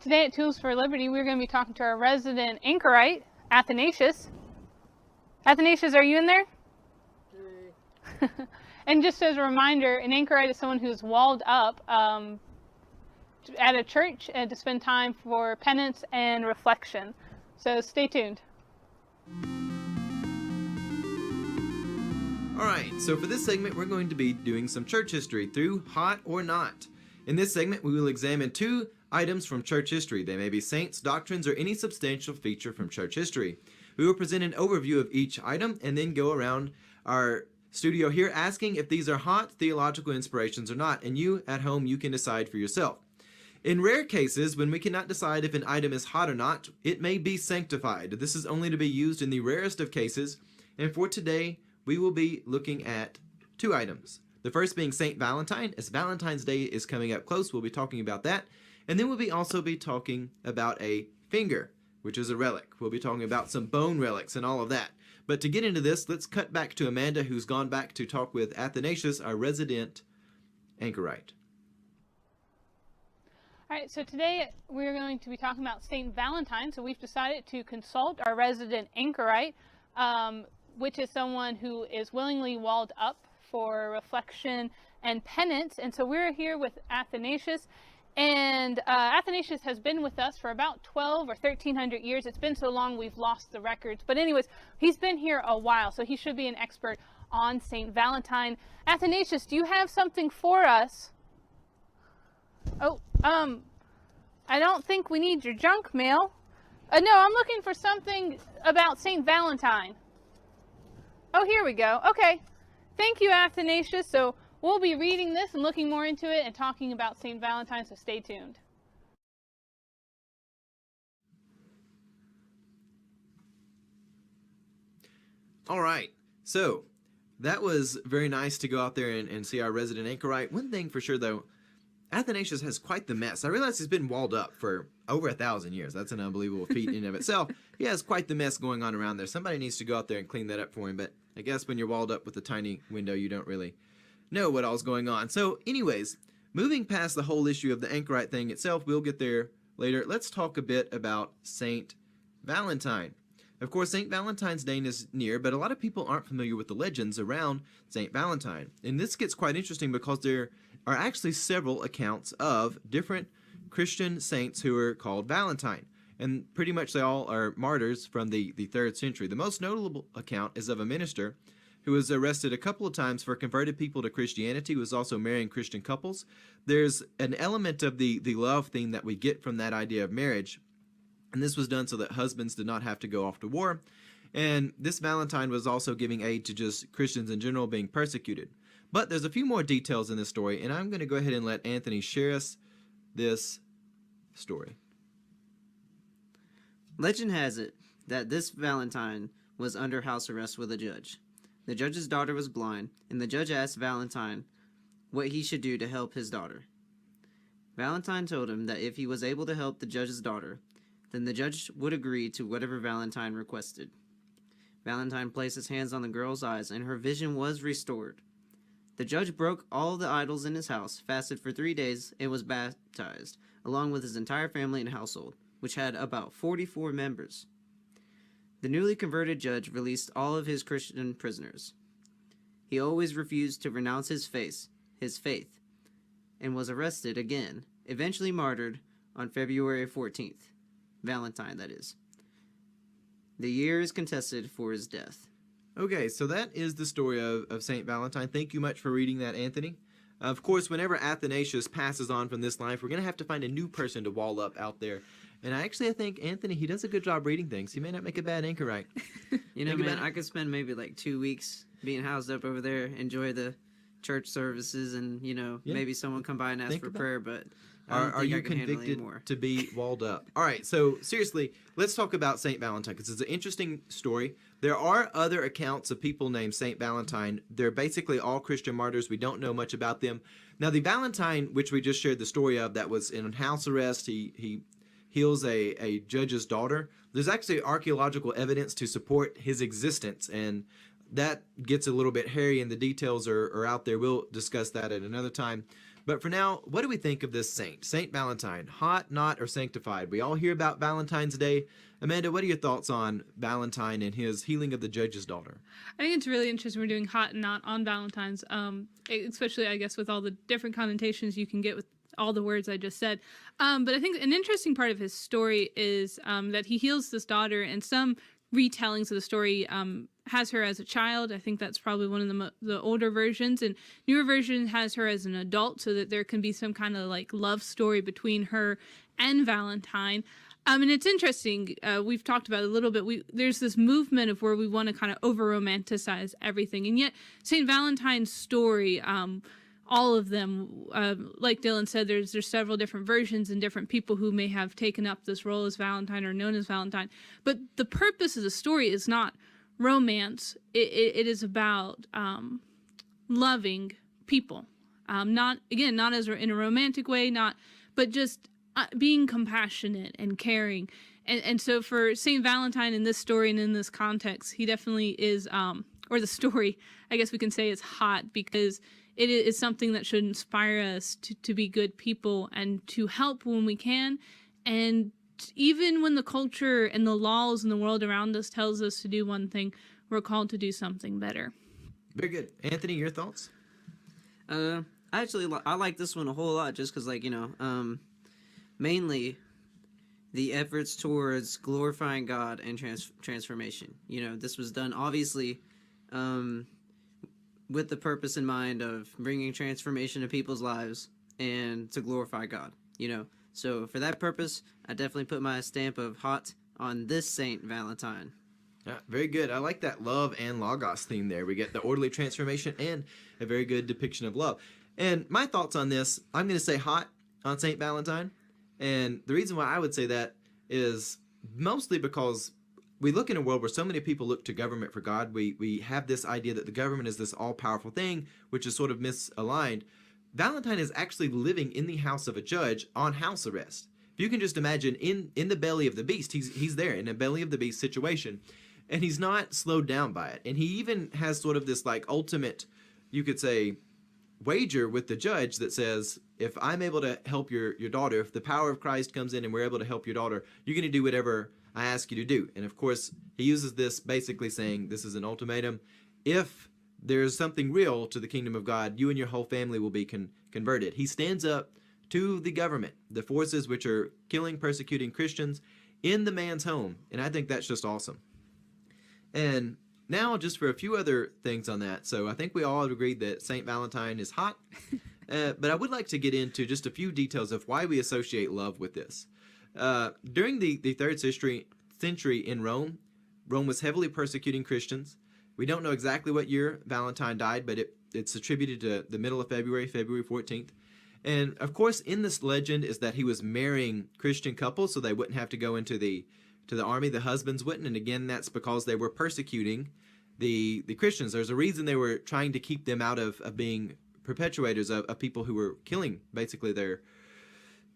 Today at Tools for Liberty, we're going to be talking to our resident anchorite, Athanasius. Athanasius, are you in there? And just as a reminder, an anchorite is someone who's walled up at a church and to spend time for penance and reflection. So stay tuned. Alright, so for this segment we're going to be doing some church history through Hot or Not. In this segment we will examine two items from church history. They may be saints, doctrines, or any substantial feature from church history. We will present an overview of each item and then go around our studio here asking if these are hot theological inspirations or not, and you at home, you can decide for yourself. In rare cases, when we cannot decide if an item is hot or not, it may be sanctified. This is only to be used in the rarest of cases, and for today, we will be looking at two items. The first being Saint Valentine. As Valentine's Day is coming up close, we'll be talking about that. And then we'll also be talking about a finger, which is a relic. We'll be talking about some bone relics and all of that. But to get into this, let's cut back to Amanda, who's gone back to talk with Athanasius, our resident anchorite. All right, so today we're going to be talking about Saint Valentine. So we've decided to consult our resident anchorite, which is someone who is willingly walled up for reflection and penance. And so we're here with Athanasius. And Athanasius has been with us for about 12 or 1300 years. It's been so long we've lost the records. But anyways, he's been here a while, so he should be an expert on Saint Valentine. Athanasius, do you have something for us? Oh, I don't think we need your junk mail. No, I'm looking for something about Saint Valentine. Oh, here we go. Okay. Thank you, Athanasius. So we'll be reading this and looking more into it and talking about Saint Valentine, so stay tuned. All right, so that was very nice to go out there and see our resident anchorite. One thing for sure, though, Athanasius has quite the mess. I realize he's been walled up for over 1,000 years. That's an unbelievable feat in and of itself. He has quite the mess going on around there. Somebody needs to go out there and clean that up for him, but I guess when you're walled up with a tiny window, you don't really know what all's going on. So anyways, moving past the whole issue of the anchorite thing itself, we'll get there later. Let's talk a bit about Saint Valentine. Of course, Saint Valentine's Day is near, but a lot of people aren't familiar with the legends around Saint Valentine. And this gets quite interesting because there are actually several accounts of different Christian saints who are called Valentine. And pretty much they all are martyrs from the 3rd century. The most notable account is of a minister who was arrested a couple of times for converted people to Christianity, who was also marrying Christian couples. There's an element of the love theme that we get from that idea of marriage, and this was done so that husbands did not have to go off to war. And this Valentine was also giving aid to just Christians in general being persecuted. But there's a few more details in this story, and I'm going to go ahead and let Anthony share us this story. Legend has it that this Valentine was under house arrest with a judge. The judge's daughter was blind, and the judge asked Valentine what he should do to help his daughter. Valentine told him that if he was able to help the judge's daughter, then the judge would agree to whatever Valentine requested. Valentine placed his hands on the girl's eyes, and her vision was restored. The judge broke all the idols in his house, fasted for 3 days, and was baptized, along with his entire family and household, which had about 44 members. The newly converted judge released all of his Christian prisoners. He always refused to renounce his faith, and was arrested again, eventually martyred on February 14th. Valentine, that is. The year is contested for his death. Okay, so that is the story of Saint Valentine. Thank you much for reading that, Anthony. Of course, whenever Athanasius passes on from this life, we're going to have to find a new person to wall up out there. And I think Anthony, he does a good job reading things. He may not make a bad anchorite. You know, man, I could spend maybe like 2 weeks being housed up over there, enjoy the church services, and, maybe someone come by and ask for prayer, but are you convicted to be walled up? All right, so seriously, let's talk about Saint Valentine, because it's an interesting story. There are other accounts of people named Saint Valentine. They're basically all Christian martyrs. We don't know much about them. Now, the Valentine, which we just shared the story of, that was in house arrest, he heals a judge's daughter. There's actually archaeological evidence to support his existence, and that gets a little bit hairy, and the details are out there. We'll discuss that at another time. But for now, what do we think of this saint? Saint Valentine, hot, not, or sanctified? We all hear about Valentine's Day. Amanda, what are your thoughts on Valentine and his healing of the judge's daughter? I think it's really interesting we're doing hot and not on Valentine's, especially, I guess, with all the different connotations you can get with all the words I just said. But I think an interesting part of his story is that he heals this daughter, and some retellings of the story has her as a child. I think that's probably one of the older versions, and newer version has her as an adult, so that there can be some kind of like love story between her and Valentine. And it's interesting. We've talked about it a little bit. There's this movement of where we want to kind of over romanticize everything, and yet Saint Valentine's story, all of them, like Dylan said, there's several different versions and different people who may have taken up this role as Valentine or known as Valentine. But the purpose of the story is not romance. It is about loving people, not as in a romantic way, but just being compassionate and caring. And so for Saint Valentine in this story and in this context, he definitely is, or the story, I guess we can say, is hot because it is something that should inspire us to be good people and to help when we can. And even when the culture and the laws in the world around us tells us to do one thing, we're called to do something better. Very good. Anthony, your thoughts? I like this one a whole lot just because, mainly the efforts towards glorifying God and transformation. This was done, obviously, with the purpose in mind of bringing transformation to people's lives and to glorify God, So for that purpose, I definitely put my stamp of hot on this Saint Valentine. Yeah, very good. I like that love and logos theme there. We get the orderly transformation and a very good depiction of love. And my thoughts on this, I'm going to say hot on Saint Valentine. And the reason why I would say that is mostly because we look in a world where so many people look to government for God. We have this idea that the government is this all-powerful thing, which is sort of misaligned. Valentine is actually living in the house of a judge on house arrest. If you can just imagine, in the belly of the beast, he's there in a belly of the beast situation, and he's not slowed down by it. And he even has sort of this like ultimate, you could say, wager with the judge that says, if I'm able to help your daughter, if the power of Christ comes in and we're able to help your daughter, you're going to do whatever I ask you to do. And of course, he uses this basically saying this is an ultimatum. If there's something real to the kingdom of God, you and your whole family will be converted. He stands up to the government, the forces which are killing, persecuting Christians in the man's home. And I think that's just awesome. And now just for a few other things on that. So I think we all agreed that St. Valentine is hot. But I would like to get into just a few details of why we associate love with this. During the 3rd century in Rome was heavily persecuting Christians. We don't know exactly what year Valentine died, but it's attributed to the middle of February 14th. And of course, in this legend is that he was marrying Christian couples so they wouldn't have to go into the army. The husbands wouldn't. And again, that's because they were persecuting the Christians. There's a reason they were trying to keep them out of being perpetuators of people who were killing basically their.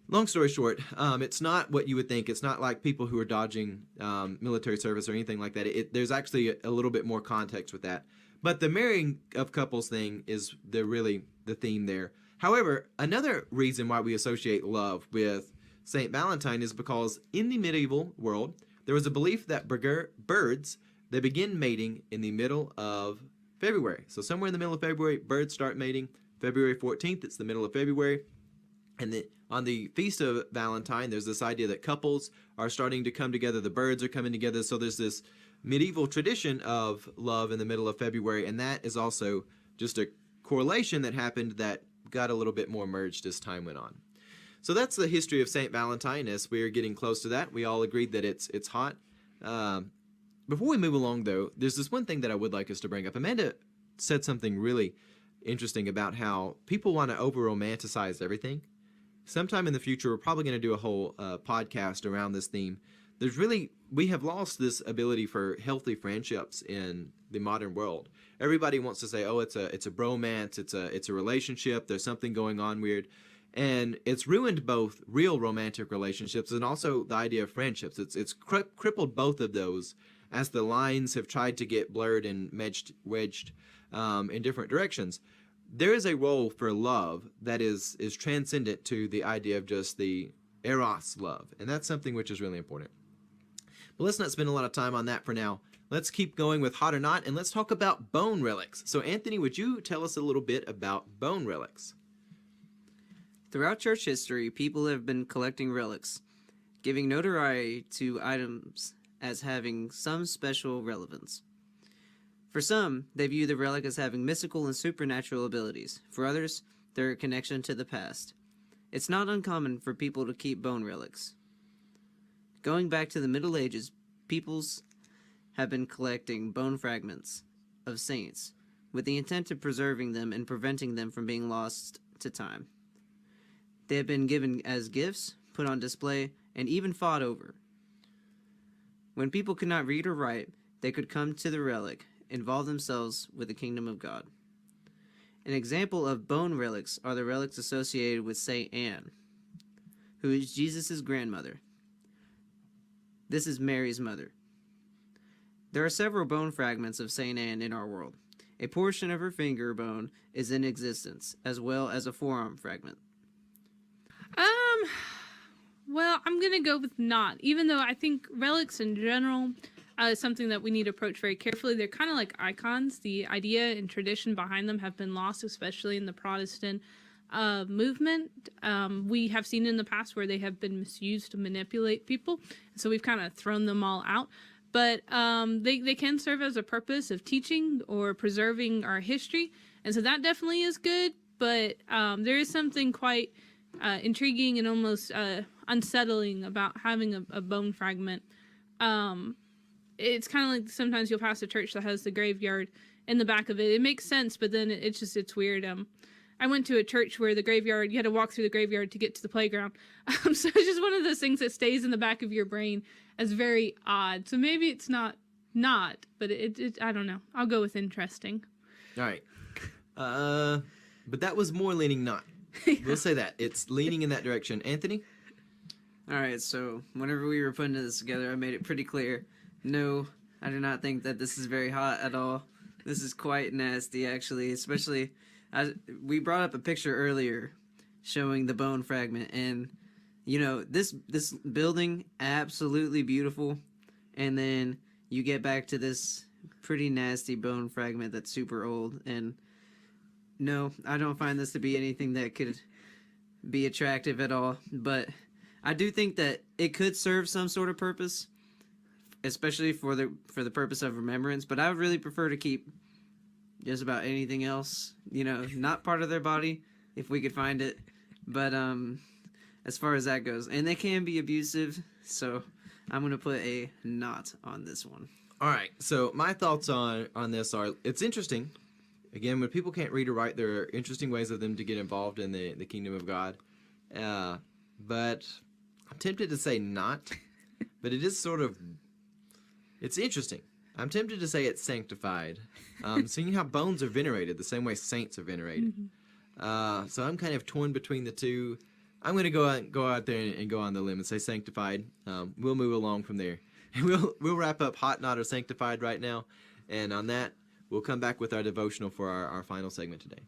Long story short, it's not what you would think. It's not like people who are dodging military service or anything like that. There's actually a little bit more context with that. But the marrying of couples thing is really the theme there. However, another reason why we associate love with St. Valentine is because in the medieval world, there was a belief that birds, they begin mating in the middle of February. So somewhere in the middle of February, birds start mating. February 14th, it's the middle of February. And on the Feast of Valentine, there's this idea that couples are starting to come together. The birds are coming together. So there's this medieval tradition of love in the middle of February. And that is also just a correlation that happened that got a little bit more merged as time went on. So that's the history of St. Valentine. As we are getting close to that, we all agreed that it's hot. Before we move along, though, there's this one thing that I would like us to bring up. Amanda said something really interesting about how people want to over-romanticize everything. Sometime in the future, we're probably going to do a whole podcast around this theme. We have lost this ability for healthy friendships in the modern world. Everybody wants to say, oh, it's a bromance, it's a relationship, there's something going on weird. And it's ruined both real romantic relationships and also the idea of friendships. It's crippled both of those as the lines have tried to get blurred and wedged in different directions. there is a role for love that is transcendent to the idea of just the eros love, and that's something which is really important. But let's not spend a lot of time on that for now. Let's keep going with Hot or Not, and let's talk about bone relics. So Anthony, would you tell us a little bit about bone relics? Throughout church history, people have been collecting relics, giving notoriety to items as having some special relevance. For some, they view the relic as having mystical and supernatural abilities. For others, they're a connection to the past. It's not uncommon for people to keep bone relics. Going back to the Middle Ages, peoples have been collecting bone fragments of saints with the intent of preserving them and preventing them from being lost to time. They have been given as gifts, put on display, and even fought over. When people could not read or write, they could come to the relic, involve themselves with the kingdom of God. An example of bone relics are the relics associated with Saint Anne, who is Jesus' grandmother. This is Mary's mother. There are several bone fragments of Saint Anne in our world. A portion of her finger bone is in existence, as well as a forearm fragment. Well, I'm going to go with not, even though I think relics in general is something that we need to approach very carefully. They're kind of like icons. The idea and tradition behind them have been lost, especially in the Protestant movement. We have seen in the past where they have been misused to manipulate people, so we've kind of thrown them all out. But they can serve as a purpose of teaching or preserving our history, and so that definitely is good. But there is something quite intriguing and almost unsettling about having a bone fragment. It's kind of like sometimes you'll pass a church that has the graveyard in the back of it. It makes sense, but then it's weird. I went to a church where the graveyard, you had to walk through the graveyard to get to the playground. So it's just one of those things that stays in the back of your brain as very odd. So maybe it's not, but it I don't know. I'll go with interesting. All right. But that was more leaning not. We'll say that. It's leaning in that direction. Anthony? Alright, so whenever we were putting this together, I made it pretty clear. No, I do not think that this is very hot at all. This is quite nasty, actually, especially... we brought up a picture earlier showing the bone fragment, and, you know, this building, absolutely beautiful, and then you get back to this pretty nasty bone fragment that's super old, and no, I don't find this to be anything that could be attractive at all, but I do think that it could serve some sort of purpose, especially for the purpose of remembrance, but I would really prefer to keep just about anything else, you know, not part of their body, if we could find it, but as far as that goes, and they can be abusive, so I'm going to put a not on this one. All right, so my thoughts on this are, it's interesting. Again, when people can't read or write, there are interesting ways of them to get involved in the kingdom of God. But I'm tempted to say not, but it is sort of, it's interesting. I'm tempted to say it's sanctified. So you know how bones are venerated the same way saints are venerated. Mm-hmm. So I'm kind of torn between the two. I'm going to go out there and go on the limb and say sanctified. We'll move along from there. And we'll wrap up hot, not, or sanctified right now. And on that, we'll come back with our devotional for our final segment today.